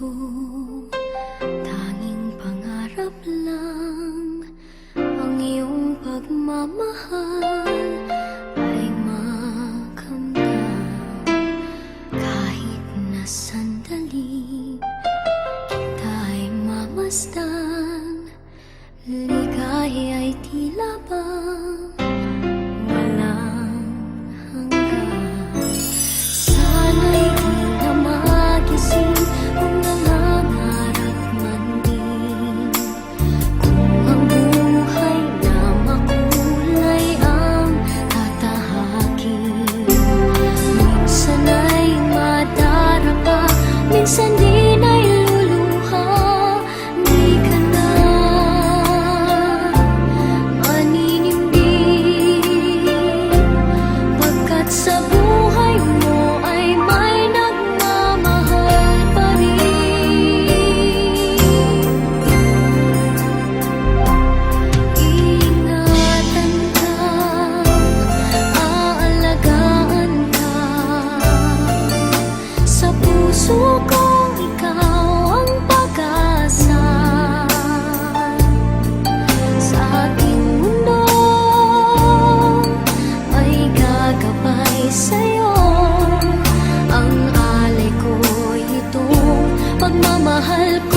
puso, tanging pangarap lang ang iyong pagmamahal ay makamdam. Kahit na sandali kita ay mamasdan, ligaya ay tila bang walang hanggan. Sana'y di na magising kung nangangarap man din, kung ang buhay na makulay ang tatahakin. Minsan ay madarapa, minsan din ay luluha. Di ka na maninimbing, pagkat sa buhay mo ay may nagmamahal pa rin. Iingatan ka, aalagaan ka, sa puso kong ikaw ang pag-asa. Sa aking mundo ay gagabay sa'yo, ang alay ko'y itong pagmamahal ko.